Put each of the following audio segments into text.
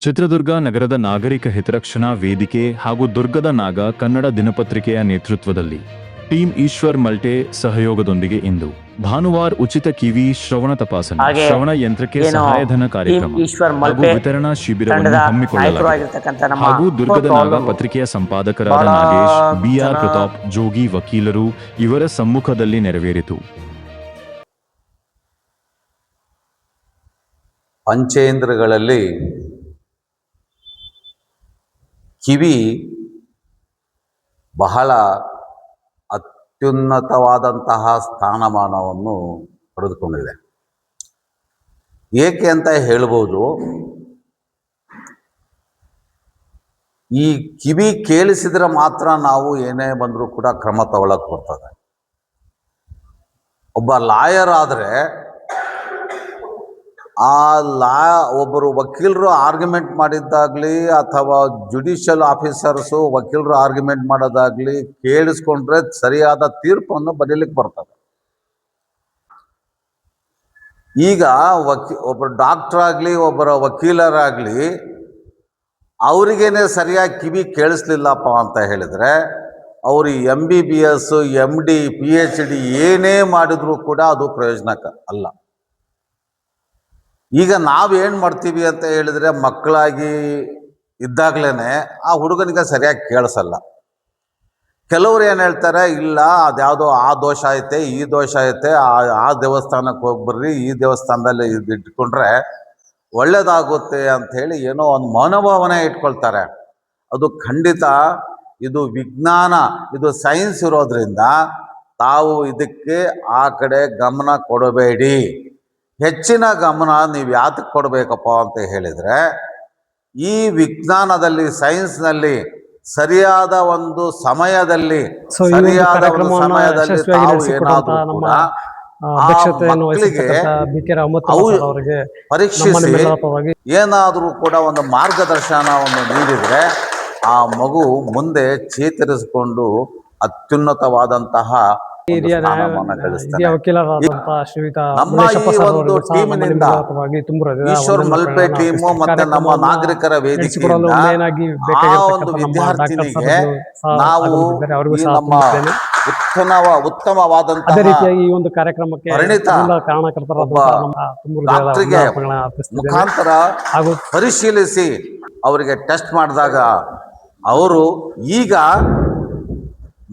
ಚಿತ್ರದುರ್ಗ ನಗರದ ನಾಗರಿಕ ಹಿತರಕ್ಷಣಾ ವೇದಿಕೆ ಹಾಗೂ ದುರ್ಗದ ನಾಗ ಕನ್ನಡ ದಿನಪತ್ರಿಕೆಯ ನೇತೃತ್ವದಲ್ಲಿ ಟೀಮ್ ಈಶ್ವರ್ ಮಲ್ಟೆ ಸಹಯೋಗದೊಂದಿಗೆ ಇಂದು ಭಾನುವಾರ ಉಚಿತ ಕಿವಿ ಶ್ರವಣ ತಪಾಸಣೆ, ಶ್ರವಣ ಯಂತ್ರಕ್ಕೆ ಸಹಾಯಧನ ಕಾರ್ಯಕ್ರಮ ಹಾಗೂ ವಿತರಣಾ ಶಿಬಿರವನ್ನು ಹಮ್ಮಿಕೊಳ್ಳಲಾಗಿದೆ. ಹಾಗೂ ದುರ್ಗದ ನಾಗ ಪತ್ರಿಕೆಯ ಸಂಪಾದಕರಾದ ನಾಗೇಶ್, ಬಿಆರ್ ಪ್ರತಾಪ್, ಜೋಗಿ ವಕೀಲರು ಇವರ ಸಮ್ಮುಖದಲ್ಲಿ ನೆರವೇರಿತು. ಪಂಚೇಂದ್ರಗಳಲ್ಲಿ ಕಿವಿ ಬಹಳ ಅತ್ಯುನ್ನತವಾದಂತಹ ಸ್ಥಾನಮಾನವನ್ನು ಪಡೆದುಕೊಂಡಿದೆ. ಏಕೆ ಅಂತ ಹೇಳ್ಬೋದು, ಈ ಕಿವಿ ಕೇಳಿಸಿದ್ರೆ ಮಾತ್ರ ನಾವು ಏನೇ ಬಂದರೂ ಕೂಡ ಕ್ರಮ ತಗೊಳ್ಳಕ್ಕೆ ಬರ್ತದೆ. ಒಬ್ಬ ಲಾಯರ್ ಆದರೆ ಒಬ್ಬರು ವಕೀಲರು ಆರ್ಗ್ಯುಮೆಂಟ್ ಮಾಡಿದ್ದಾಗಲಿ ಅಥವಾ ಜುಡಿಷಿಯಲ್ ಆಫೀಸರ್ಸು ವಕೀಲರು ಆರ್ಗ್ಯುಮೆಂಟ್ ಮಾಡೋದಾಗಲಿ ಕೇಳಿಸ್ಕೊಂಡ್ರೆ ಸರಿಯಾದ ತೀರ್ಪನ್ನು ಬರೀಲಿಕ್ಕೆ ಬರ್ತದೆ. ಈಗ ಒಬ್ಬರು ಡಾಕ್ಟರ್ ಆಗಲಿ ಒಬ್ಬರ ವಕೀಲರಾಗಲಿ ಅವರಿಗೇನೆ ಸರಿಯಾಗಿ ಕಿವಿ ಕೇಳಿಸ್ಲಿಲ್ಲಪ್ಪ ಅಂತ ಹೇಳಿದರೆ ಅವರು MBBS, MD, PhD ಏನೇ ಮಾಡಿದರೂ ಕೂಡ ಅದು ಪ್ರಯೋಜನಕ ಅಲ್ಲ. ಈಗ ನಾವೇನು ಮಾಡ್ತೀವಿ ಅಂತ ಹೇಳಿದರೆ, ಮಕ್ಕಳಾಗಿ ಇದ್ದಾಗಲೇ ಆ ಹುಡುಗನಿಗೆ ಸರಿಯಾಗಿ ಕೇಳಿಸಲ್ಲ. ಕೆಲವ್ರು ಏನು ಹೇಳ್ತಾರೆ, ಇಲ್ಲ ಅದ್ಯಾವುದೋ ಆ ದೋಷ ಐತೆ, ಈ ದೋಷ ಐತೆ, ಆ ದೇವಸ್ಥಾನಕ್ಕೆ ಹೋಗ್ಬರ್ರಿ, ಈ ದೇವಸ್ಥಾನದಲ್ಲಿ ಇಟ್ಕೊಂಡ್ರೆ ಒಳ್ಳೇದಾಗುತ್ತೆ ಅಂಥೇಳಿ ಏನೋ ಒಂದು ಮನೋಭಾವನೆ ಇಟ್ಕೊಳ್ತಾರೆ. ಅದು ಖಂಡಿತ ಇದು ವಿಜ್ಞಾನ, ಇದು ಸೈನ್ಸ್ ಇರೋದ್ರಿಂದ ತಾವು ಇದಕ್ಕೆ ಆ ಕಡೆ ಗಮನ ಕೊಡಬೇಡಿ. ಹೆಚ್ಚಿನ ಗಮನ ನೀವು ಯಾತಕ್ಕೆ ಕೊಡಬೇಕಪ್ಪ ಅಂತ ಹೇಳಿದರೆ, ಈ ವಿಜ್ಞಾನದಲ್ಲಿ ಸೈನ್ಸ್ನಲ್ಲಿ ಸರಿಯಾದ ಒಂದು ಸಮಯದಲ್ಲಿ ತಾವು ಏನಾದರೂ ಕೂಡ ಮಕ್ಕಳಿಗೆ ಪರೀಕ್ಷಿಸಿ ಏನಾದರೂ ಕೂಡ ಒಂದು ಮಾರ್ಗದರ್ಶನವನ್ನು ನೀಡಿದರೆ ಆ ಮಗು ಮುಂದೆ ಚೇತರಿಸಿಕೊಂಡು ಅತ್ಯುನ್ನತವಾದಂತಹ ನಮ್ಮ ಈ ಒಂದು ಟೀಮಿನಿಂದ ಈಶ್ವರ್ ಮಲ್ಪೆ ಟೀಮು ಮತ್ತೆ ನಮ್ಮ ನಾಗರಿಕರ ವೇದಿಕೆಯಿಂದ ಆ ಒಂದು ವಿದ್ಯಾರ್ಥಿನಿಗೆ ನಾವು ನಮ್ಮ ಉತ್ತಮವಾದಂತಹ ಪರಿಣಿತ ಡಾಕ್ಟರ್ಗೆ ಮುಖಾಂತರ ಪರಿಶೀಲಿಸಿ ಅವರಿಗೆ ಟೆಸ್ಟ್ ಮಾಡಿದಾಗ ಅವರು ಈಗ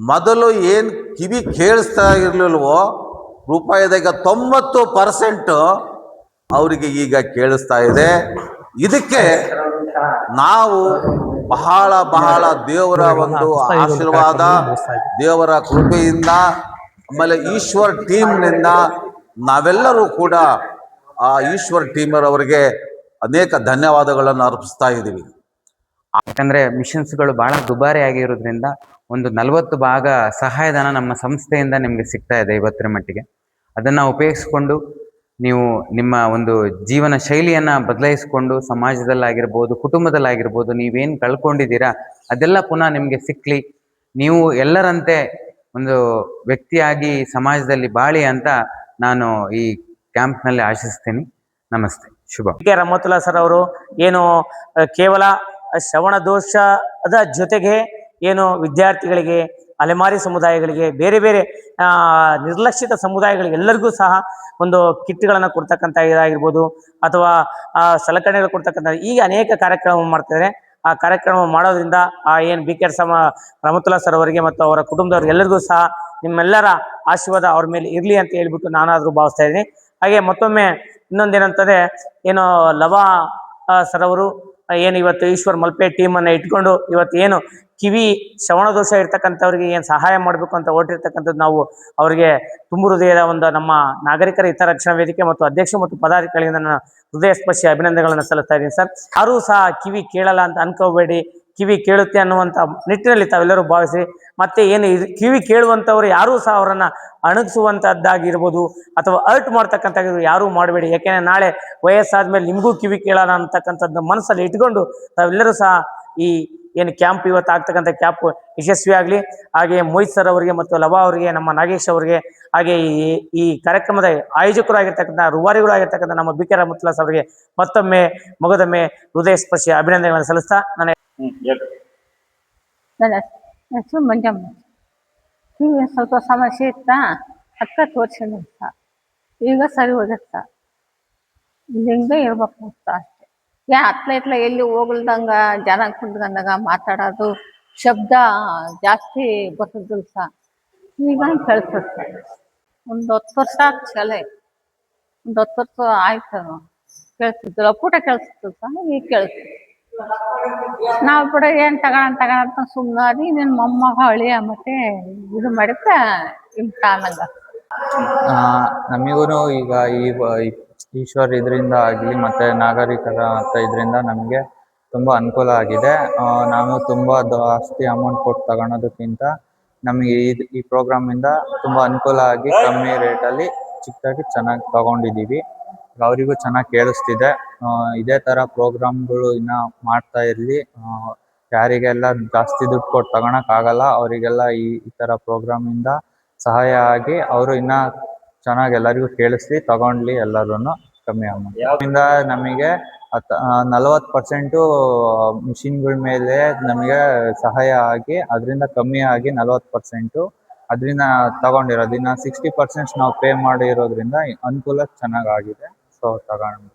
ಮೊದಲು ಏನು ಕಿವಿ ಕೇಳಿಸ್ತಾ ಇರಲಿಲ್ವೋ ರೂಪಾಯಿದಾಗ 90% ಅವರಿಗೆ ಈಗ ಕೇಳಿಸ್ತಾ ಇದೆ. ಇದಕ್ಕೆ ನಾವು ಬಹಳ ದೇವರ ಒಂದು ಆಶೀರ್ವಾದ, ದೇವರ ಕೃಪೆಯಿಂದ, ಆಮೇಲೆ ಈಶ್ವರ್ ಟೀಮ್ನಿಂದ ನಾವೆಲ್ಲರೂ ಕೂಡ ಆ ಈಶ್ವರ್ ಟೀಮರವರಿಗೆ ಅನೇಕ ಧನ್ಯವಾದಗಳನ್ನು ಅರ್ಪಿಸ್ತಾ ಇದ್ದೀವಿ. ಯಾಕಂದರೆ ಮಿಷನ್ಸ್ಗಳು ಭಾಳ ದುಬಾರಿ ಆಗಿರೋದ್ರಿಂದ ಒಂದು 40 ಭಾಗ ಸಹಾಯಧನ ನಮ್ಮ ಸಂಸ್ಥೆಯಿಂದ ನಿಮಗೆ ಸಿಗ್ತಾ ಇದೆ ಇವತ್ತಿನ ಮಟ್ಟಿಗೆ. ಅದನ್ನು ಉಪಯೋಗಿಸ್ಕೊಂಡು ನೀವು ನಿಮ್ಮ ಒಂದು ಜೀವನ ಶೈಲಿಯನ್ನು ಬದಲಾಯಿಸ್ಕೊಂಡು ಸಮಾಜದಲ್ಲಾಗಿರ್ಬೋದು, ಕುಟುಂಬದಲ್ಲಾಗಿರ್ಬೋದು, ನೀವೇನು ಕಳ್ಕೊಂಡಿದ್ದೀರಾ ಅದೆಲ್ಲ ಪುನಃ ನಿಮಗೆ ಸಿಕ್ಕಲಿ, ನೀವು ಎಲ್ಲರಂತೆ ಒಂದು ವ್ಯಕ್ತಿಯಾಗಿ ಸಮಾಜದಲ್ಲಿ ಬಾಳಿ ಅಂತ ನಾನು ಈ ಕ್ಯಾಂಪ್ನಲ್ಲಿ ಆಶಿಸ್ತೀನಿ. ನಮಸ್ತೆ, ಶುಭ. ರಹಮತುಲ್ಲಾ ಸರ್ ಅವರು ಏನು ಕೇವಲ ಶ್ರವಣ ದೋಷದ ಜೊತೆಗೆ ಏನು ವಿದ್ಯಾರ್ಥಿಗಳಿಗೆ, ಅಲೆಮಾರಿ ಸಮುದಾಯಗಳಿಗೆ, ಬೇರೆ ಬೇರೆ ನಿರ್ಲಕ್ಷಿತ ಸಮುದಾಯಗಳಿಗೆ ಎಲ್ಲರಿಗೂ ಸಹ ಒಂದು ಕಿಟ್ಗಳನ್ನು ಕೊಡ್ತಕ್ಕಂಥ ಇದಾಗಿರ್ಬೋದು ಅಥವಾ ಸಲಕರಣೆಗಳು ಕೊಡ್ತಕ್ಕಂಥ ಈಗ ಅನೇಕ ಕಾರ್ಯಕ್ರಮ ಮಾಡ್ತಿದ್ದಾರೆ. ಆ ಕಾರ್ಯಕ್ರಮ ಮಾಡೋದ್ರಿಂದ ಏನು BK ರಹಮತುಲ್ಲಾ ಸರ್ ಅವರಿಗೆ ಮತ್ತು ಅವರ ಕುಟುಂಬದವ್ರಿಗೆ ಎಲ್ಲರಿಗೂ ಸಹ ನಿಮ್ಮೆಲ್ಲರ ಆಶೀರ್ವಾದ ಅವ್ರ ಮೇಲೆ ಇರಲಿ ಅಂತ ಹೇಳ್ಬಿಟ್ಟು ನಾನಾದರೂ ಭಾವಿಸ್ತಾ ಇದ್ದೀನಿ. ಹಾಗೆ ಮತ್ತೊಮ್ಮೆ ಇನ್ನೊಂದೇನಂತಂದರೆ ಏನು ಲವ ಸರ್ ಅವರು ಏನು ಇವತ್ತು ಈಶ್ವರ್ ಮಲ್ಪೆ ಟೀಮನ್ನು ಇಟ್ಕೊಂಡು ಇವತ್ತು ಏನು ಕಿವಿ ಶ್ರವಣ ದೋಷ ಇರ್ತಕ್ಕಂಥವ್ರಿಗೆ ಏನು ಸಹಾಯ ಮಾಡಬೇಕು ಅಂತ ಹೊರಟಿರ್ತಕ್ಕಂಥದ್ದು ನಾವು ಅವರಿಗೆ ತುಂಬು ಹೃದಯದ ಒಂದು ನಮ್ಮ ನಾಗರಿಕರ ಹಿತರಕ್ಷಣಾ ವೇದಿಕೆ ಮತ್ತು ಅಧ್ಯಕ್ಷ ಮತ್ತು ಪದಾಧಿಕಾರಿಗಳಿಂದ ನಾನು ಹೃದಯ ಸ್ಪರ್ಶಿ ಅಭಿನಂದನೆಗಳನ್ನು ಸಲ್ಲಿಸ್ತಾ ಇದ್ದೀನಿ ಸರ್. ಯಾರೂ ಸಹ ಕಿವಿ ಕೇಳಲ್ಲ ಅಂತ ಅನ್ಕೋಬೇಡಿ, ಕಿವಿ ಕೇಳುತ್ತೆ ಅನ್ನುವಂಥ ನಿಟ್ಟಿನಲ್ಲಿ ತಾವೆಲ್ಲರೂ ಭಾವಿಸಿ. ಮತ್ತೆ ಏನು ಕಿವಿ ಕೇಳುವಂಥವ್ರು ಯಾರೂ ಸಹ ಅವರನ್ನು ಅಣಗಿಸುವಂಥದ್ದಾಗಿರ್ಬೋದು ಅಥವಾ ಅರ್ಟ್ ಮಾಡ್ತಕ್ಕಂಥದ್ದು ಯಾರೂ ಮಾಡಬೇಡಿ. ಯಾಕೆಂದರೆ ನಾಳೆ ವಯಸ್ಸಾದ್ಮೇಲೆ ನಿಮಗೂ ಕಿವಿ ಕೇಳೋಣ ಅಂತಕ್ಕಂಥದ್ದು ಮನಸ್ಸಲ್ಲಿ ಇಟ್ಕೊಂಡು ತಾವೆಲ್ಲರೂ ಸಹ ಈ ಏನು ಕ್ಯಾಂಪ್ ಇವತ್ತು ಆಗ್ತಕ್ಕಂಥ ಕ್ಯಾಂಪ್ ಯಶಸ್ವಿ ಆಗಲಿ. ಹಾಗೆ ಮೋಹಿತ್ ಸರ್ ಅವರಿಗೆ ಮತ್ತು ಲವ ಅವರಿಗೆ, ನಮ್ಮ ನಾಗೇಶ್ ಅವರಿಗೆ, ಹಾಗೆ ಈ ಕಾರ್ಯಕ್ರಮದ ಆಯೋಜಕರು ಆಗಿರ್ತಕ್ಕಂಥ ರೂವಾರಿಗಳು ಆಗಿರ್ತಕ್ಕಂಥ ನಮ್ಮ ಬಿ ಕೆ ರಾಮತ್ಲಾಸ್ ಅವರಿಗೆ ಮತ್ತೊಮ್ಮೆ ಮಗದೊಮ್ಮೆ ಹೃದಯ ಸ್ಪರ್ಶಿ ಅಭಿನಂದನೆಗಳನ್ನು ಸಲ್ಲಿಸ್ತಾ ನನ್ನ ಹೆಸರು ಮಂಜಮ್ಮ. ಕಿವಿ ಸ್ವಲ್ಪ ಸಮಸ್ಯೆ ಇತ್ತಾ ಅಕ್ಕ ತೋರಿಸಿದ್ರು ಸರ್. ಈಗ ಸರಿ ಹೋಗುತ್ತೆ ಸರ್. ಹಿಂಗೆ ಇರ್ಬೇಕು ಅಂತ ಅಷ್ಟೇ. ಅತ್ಲ ಎಲ್ಲಿ ಹೋಗ್ಲ್ದಂಗ ಜನ ಕುಂತ್ಕೊಂಡಾಗ ಮಾತಾಡೋದು ಶಬ್ದ ಜಾಸ್ತಿ ಬರ್ತದಿಲ್ಲ ಸರ್. ಈಗ ಕೇಳಿಸ್ತದೆ ಸರ್. ಒಂದು 10 ವರ್ಷ ಶಾಲೆ, ಒಂದು 10 ವರ್ಷ ಆಯ್ತು ಕೇಳಿಸ್ತಿದ್ದಿಲ್ಲ. ಪೂಟ ಕೇಳಿಸ್ತಿತ್ತು ಸರ್, ಈಗ ಕೇಳಿಸ್ತಿತ್ತು. ನಾವು ಕೂಡ ಏನು ತಗೋಣ ಸುಮ್ಮನೆ ನಿನ್ನ ಮೊಮ್ಮಗ ಅಳಿಯ ಮತ್ತೆ ಇದು ಮಾಡಿದ್ರೆ ಇಂಪಾನಂಗ. ನಮಗೂ ಈಗ ಈಶ್ವರ್ ಇದರಿಂದ ಆಗಲಿ ಮತ್ತು ನಾಗರಿಕರ ಇದರಿಂದ ನಮಗೆ ತುಂಬ ಅನುಕೂಲ ಆಗಿದೆ. ನಾವು ತುಂಬ ಜಾಸ್ತಿ ಅಮೌಂಟ್ ಕೊಟ್ಟು ತಗೊಳೋದಕ್ಕಿಂತ ನಮಗೆ ಈ ಪ್ರೋಗ್ರಾಮಿಂದ ತುಂಬ ಅನುಕೂಲ ಆಗಿ ಕಮ್ಮಿ ರೇಟಲ್ಲಿ ಚಿಕ್ಕದಾಗಿ ಚೆನ್ನಾಗಿ ತಗೊಂಡಿದ್ದೀವಿ. ಅವರಿಗೂ ಚೆನ್ನಾಗಿ ಕೇಳಿಸ್ತಿದೆ. ಇದೇ ಥರ ಪ್ರೋಗ್ರಾಮ್ಗಳು ಇನ್ನೂ ಮಾಡ್ತಾ ಇರಲಿ. ಯಾರಿಗೆಲ್ಲ ಜಾಸ್ತಿ ದುಡ್ಡು ಕೊಟ್ಟು ತಗೊಳಕ್ಕಾಗಲ್ಲ ಅವರಿಗೆಲ್ಲ ಈ ಥರ ಪ್ರೋಗ್ರಾಮಿಂದ ಸಹಾಯ ಆಗಿ ಅವರು ಇನ್ನೂ ಚೆನ್ನಾಗಿ ಎಲ್ಲರಿಗೂ ಕೇಳಿಸ್ಲಿ, ತಗೊಂಡ್ಲಿ ಎಲ್ಲರೂ ಕಮ್ಮಿ ಅಮೌಂಟ್. ಇದರಿಂದ ನಮಗೆ 40% ಮಿಷಿನ್ಗಳ ಮೇಲೆ ನಮಗೆ ಸಹಾಯ ಆಗಿ ಅದರಿಂದ ಕಮ್ಮಿ ಆಗಿ 40% ಅದರಿಂದ ತಗೊಂಡಿರೋದು. ಇನ್ನು 60% ನಾವು ಪೇ ಮಾಡಿರೋದ್ರಿಂದ ಅನುಕೂಲ ಚೆನ್ನಾಗಾಗಿದೆ. ಸೊ ತಗೊಂಡು